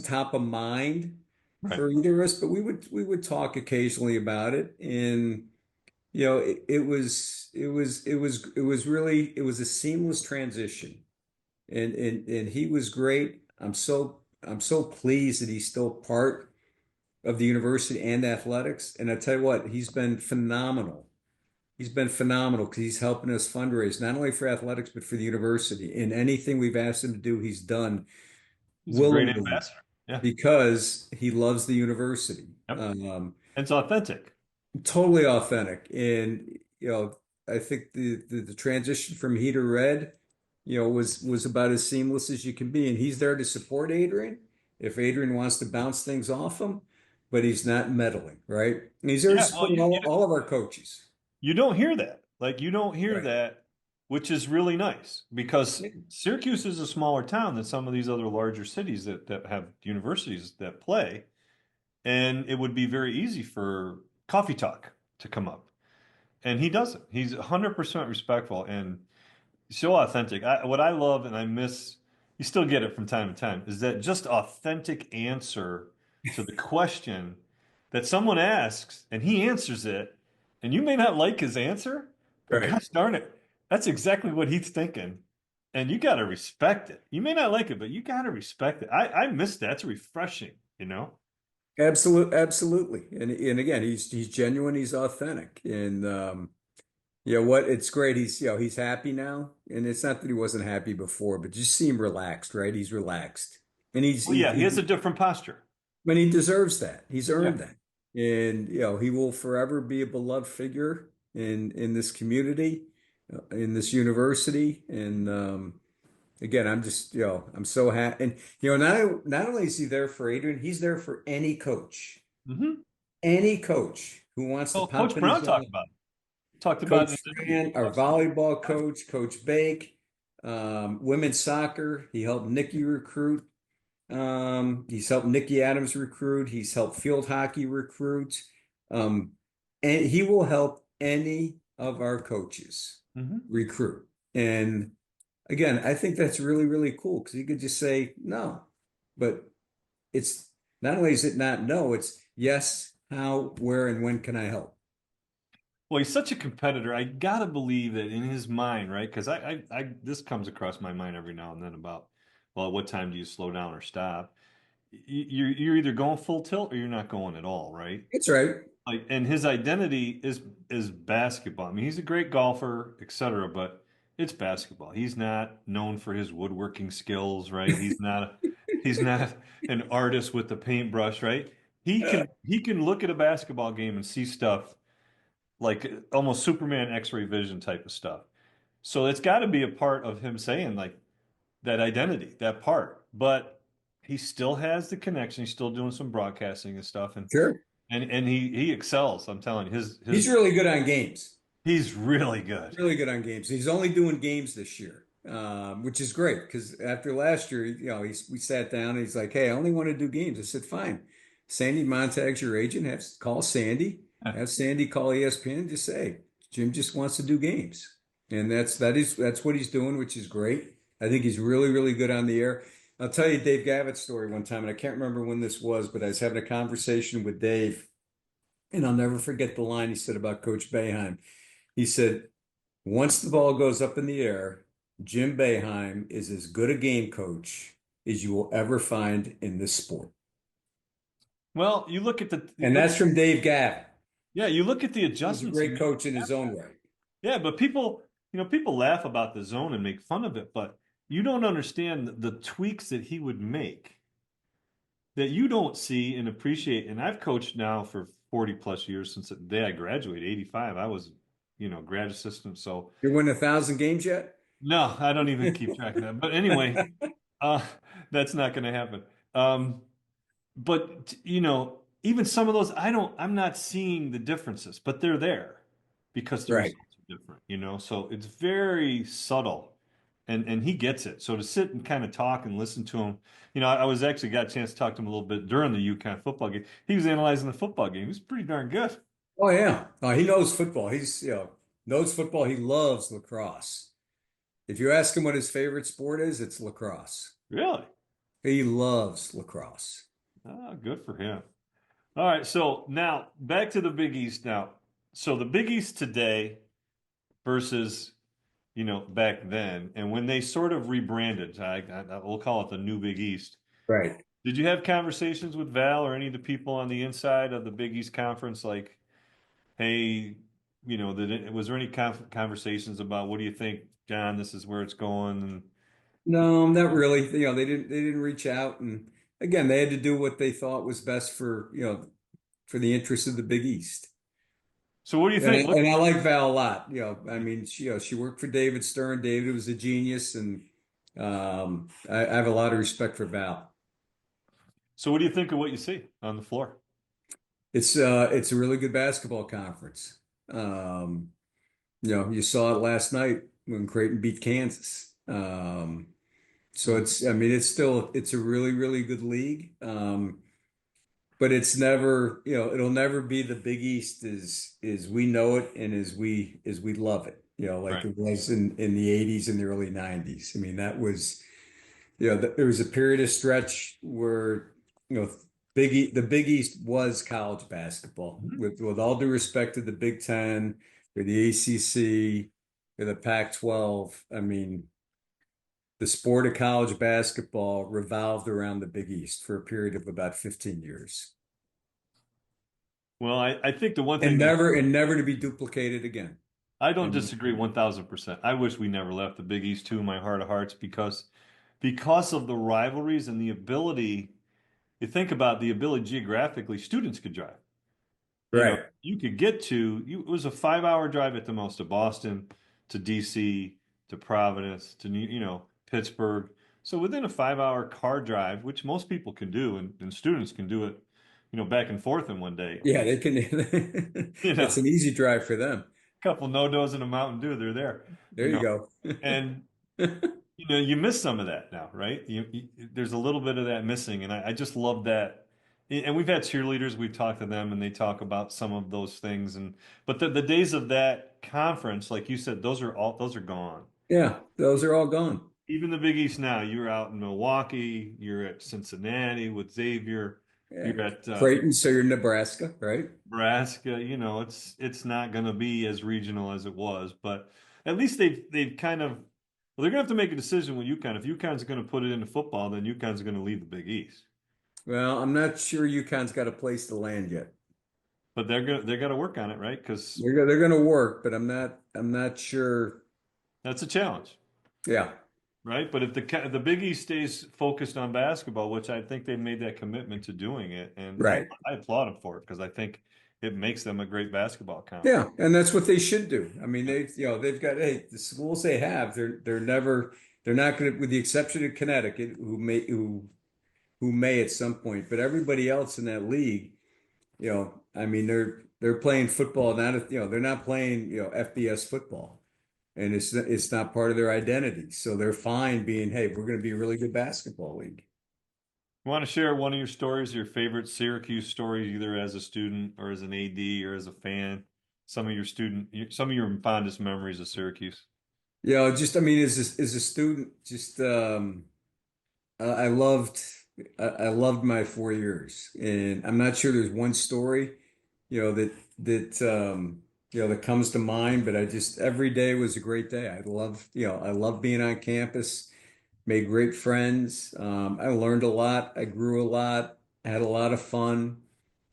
top of mind Right. for either of us, but we would talk occasionally about it. And it was a seamless transition, and he was great. I'm so pleased that he's still part of the university and athletics. And I tell you what, he's been phenomenal. He's been phenomenal because he's helping us fundraise not only for athletics but for the university. And anything we've asked him to do, he's done He's a great willingly ambassador. Yeah. because he loves the university. Yep. It's authentic. Totally authentic. And I think the transition from he to red, was about as seamless as you can be. And he's there to support Adrian if Adrian wants to bounce things off him, but he's not meddling, right? And he's there to Yeah. Well, support all of our coaches. you don't hear that. Like you don't hear Right. that, which is really nice because Syracuse is a smaller town than some of these other larger cities that have universities that play. And it would be very easy for coffee talk to come up. And he doesn't. He's 100% respectful and so authentic. What I love and I miss, you still get it from time to time, is that just authentic answer to the question that someone asks and he answers it. And you may not like his answer, but Right. gosh darn it, that's exactly what he's thinking. And you got to respect it. You may not like it, but you got to respect it. I miss that. It's refreshing, you know? Absolutely. And again, he's genuine, he's authentic. And it's great. He's happy now. And it's not that he wasn't happy before, but just see him relaxed, right? He's relaxed. And Oh, yeah, he has a different posture. he deserves that. He's Yeah. earned that. And he will forever be a beloved figure in this community, in this university. And again, I'm so happy. And not only is he there for Adrian, he's there for any coach. Hmm. Any coach who wants to Well, pop Coach in his Brown talked about Coach it in an interview. Fran, our volleyball coach, Coach Bake, women's soccer. He helped Nikki recruit. He's helped Nikki Adams recruit. He's helped field hockey recruit. Um, and he will help any of our coaches Hmm. recruit. And again, I think that's really, really cool because you could just say no, but it's not only is it not no, it's yes, how, where, and when can I help? Well, he's such a competitor. I gotta believe that in his mind, right? Because this comes across my mind every now and then about, well, at what time do you slow down or stop? You're either going full tilt or you're not going at all, right? That's right. Like, and his identity is basketball. I mean, he's a great golfer, etc., but it's basketball. He's not known for his woodworking skills, right? He's not an artist with the paintbrush, right? He can look at a basketball game and see stuff like almost Superman X-ray vision type of stuff. So it's got to be a part of him saying like that identity, that part. But he still has the connection. He's still doing some broadcasting and stuff, and Sure. and he excels. I'm telling you, He's his really good on games. he's really good. Really good on games. He's only doing games this year, which is great because after last year, we sat down and he's like, "Hey, I only want to do games." I said, "Fine. Sandy Montag's your agent. Call Sandy. Have Sandy call ESPN and just say Jim just wants to do games." And that's what he's doing, which is great. I think he's really, really good on the air. I'll tell you Dave Gavitt's story one time, and I can't remember when this was, but I was having a conversation with Dave, and I'll never forget the line he said about Coach Boeheim. He said, once the ball goes up in the air, Jim Boeheim is as good a game coach as you will ever find in this sport. Well, you look at And that's from Dave Gavitt. yeah, you look at the He's a adjustments he great made. coach in his own right. Yeah, but people laugh about the zone and make fun of it, but you don't understand the tweaks that he would make that you don't see and appreciate. And I've coached now for 40 plus years since the day I graduated, 85. I was, grad assistant. So You win 1,000 games yet? no, I don't even keep track of that. But anyway, uh, that's not going to happen. But even some of those, I'm not seeing the differences, but they're there because the Right. results are different. So it's very subtle, and he gets it. So to sit and kind of talk and listen to him, I was actually got a chance to talk to him a little bit during the UConn football game. He was analyzing the football game. He was pretty darn good. Oh yeah. He knows football. He's, knows football. He loves lacrosse. If you ask him what his favorite sport is, it's lacrosse. Really? He loves lacrosse. Ah, good for him. All right, so now back to the Big East now. So the Big East today versus, back then, and when they sort of rebranded, we'll call it the new Big East. Right. Did you have conversations with Val or any of the people on the inside of the Big East Conference, like, hey, was there any conversations about what do you think, John? This is where it's going, and No, not really. They didn't reach out, and again, they had to do what they thought was best for the interest of the Big East. so what do you And I, think? and I like Val a lot. I mean, she worked for David Stern. David was a genius, and I have a lot of respect for Val. So what do you think of what you see on the floor? It's a really good basketball conference. Um, you saw it last night when Creighton beat Kansas. So I mean, it's a really, really good league. But it's never, it'll never be the Big East as we know it and as we love it, like Right. it was in the 80s and the early 90s. I mean, that was, there was a period of stretch where, the Big East was college basketball. Mhm. With all due respect to the Big Ten, or the ACC, or the Pac-12, I mean, the sport of college basketball revolved around the Big East for a period of about 15 years. Well, I think the one And thing that never to be duplicated again. I don't And disagree 1000%. I wish we never left the Big East too in my heart of hearts because of the rivalries and the ability. You think about the ability geographically, students could drive. right. You could get it was a 5 hour drive at the most to Boston, to DC, to Providence, to Pittsburgh. So within a 5 hour car drive, which most people can do, and students can do it, back and forth in one day. Yeah, they can You know, it's an easy drive for them. couple no-dos and a Mountain Dew, they're there. There You you know, go. and you miss some of that now, right? There's a little bit of that missing, and I just love that. And we've had cheerleaders, we've talked to them, and they talk about some of those things. But the days of that conference, like you said, those are gone. Yeah, those are all gone. Even the Big East now, you're out in Milwaukee, you're at Cincinnati with Xavier. Yeah. You're at Creighton, so you're Nebraska, right? Nebraska, it's not going to be as regional as it was, but at least they've kind of well, they're going to have to make a decision with UConn. If UConn's going to put it into football, then UConn's going to leave the Big East. Well, I'm not sure UConn's got a place to land yet. But they're going to work on it, right? Because They're going to work, but I'm not sure. that's a challenge, Yeah, right? But if the Big East stays focused on basketball, which I think they've made that commitment to doing it, and right. I applaud them for it because I think it makes them a great basketball conference. Yeah, and that's what they should do. I mean, they've got, hey, the schools they have, they're not going to, with the exception of Connecticut, who may at some point, but everybody else in that league, I mean, they're playing football, they're not playing, FBS football, and it's not part of their identity. So they're fine being, hey, we're going to be a really good basketball league. You want to share one of your stories, your favorite Syracuse stories, either as a student or as an AD or as a fan? Some of your fondest memories of Syracuse. Just I mean, as a student, just I loved I loved my 4 years, and I'm not sure there's one story, that comes to mind, but I just every day was a great day. I love being on campus, made great friends. I learned a lot, I grew a lot, had a lot of fun.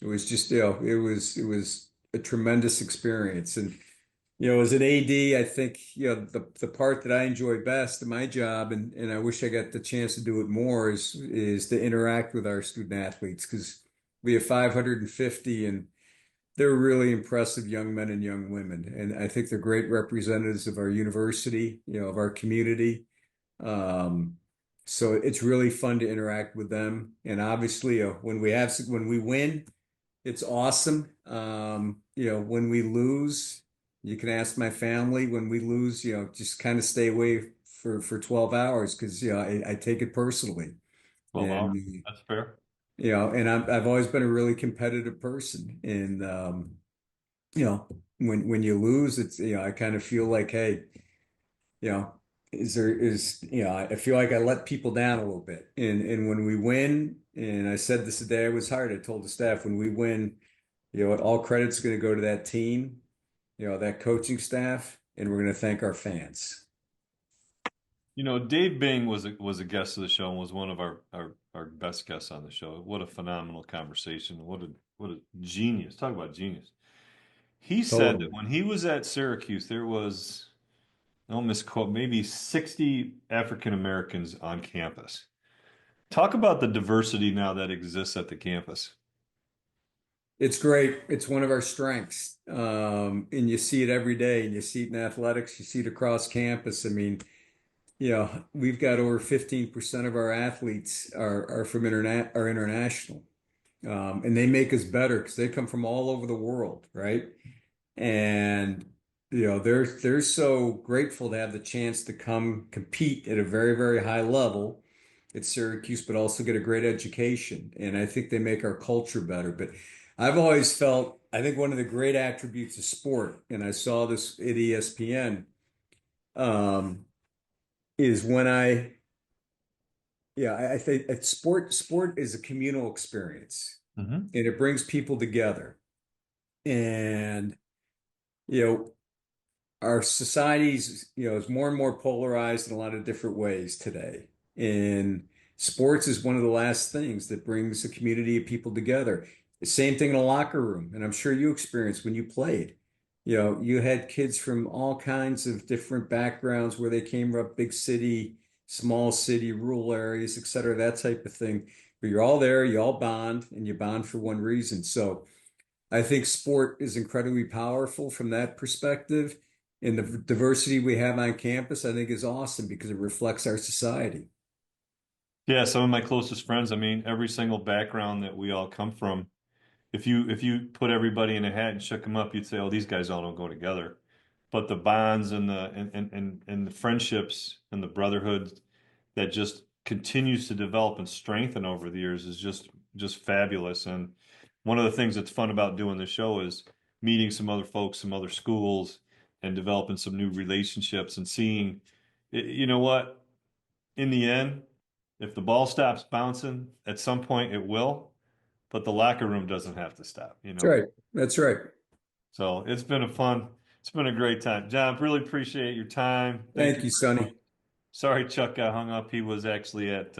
It was just, it was a tremendous experience, and as an AD, I think, the part that I enjoy best in my job, and I wish I got the chance to do it more, is to interact with our student athletes, because we have 550, and they're really impressive young men and young women. And I think they're great representatives of our university, of our community. Um, so it's really fun to interact with them. And obviously, when we win, it's awesome. When we lose, you can ask my family. When we lose, just kind of stay away for 12 hours, because I take it personally. 12 hours. And That's fair. I've always been a really competitive person. And when you lose, it's I kind of feel like, hey, you know, I feel like I let people down a little bit. And when we win, and I said this the day I was hired, I told the staff, when we win, all credit's going to go to that team, that coaching staff, and we're going to thank our fans. Dave Bing was a guest of the show and was one of our best guests on the show. What a phenomenal conversation. What a genius. Talk about genius. He said that Totally. when he was at Syracuse, there was, I'll misquote, maybe 60 African Americans on campus. Talk about the diversity now that exists at the campus. It's great. It's one of our strengths. And you see it every day, and you see it in athletics, you see it across campus. I mean, we've got over 15% of our athletes are from international. And they make us better because they come from all over the world, right? And they're so grateful to have the chance to come compete at a very, very high level at Syracuse, but also get a great education. And I think they make our culture better. But I've always felt, I think one of the great attributes of sport, and I saw this at ESPN, um, is when I think that sport is a communal experience, Hmm. and it brings people together. And you know, our society's, is more and more polarized in a lot of different ways today. And sports is one of the last things that brings a community of people together. The same thing in a locker room. And I'm sure you experienced when you played. You had kids from all kinds of different backgrounds where they came from big city, small city, rural areas, et cetera, that type of thing. But you're all there, you all bond, and you bond for one reason. So I think sport is incredibly powerful from that perspective. And the diversity we have on campus, I think, is awesome because it reflects our society. Yeah, some of my closest friends, I mean, every single background that we all come from, if you put everybody in a hat and shook them up, you'd say, "Oh, these guys all don't go together." But the bonds and the friendships and the brotherhood that just continues to develop and strengthen over the years is just fabulous. And one of the things that's fun about doing the show is meeting some other folks, some other schools, and developing some new relationships and seeing, you know what, in the end, if the ball stops bouncing, at some point it will. but the locker room doesn't have to stop, That's right. That's right. So it's been a great time. John, really appreciate your time. Thank Thank you you, very Sonny. much. Sorry Chuck got hung up. He was actually at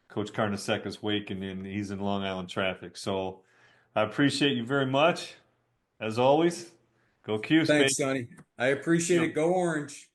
Coach Carnesecca's wake and he's in Long Island traffic. So I appreciate you very much. As always, go Cuse, baby. Thanks, Sonny. I appreciate it. Go Orange.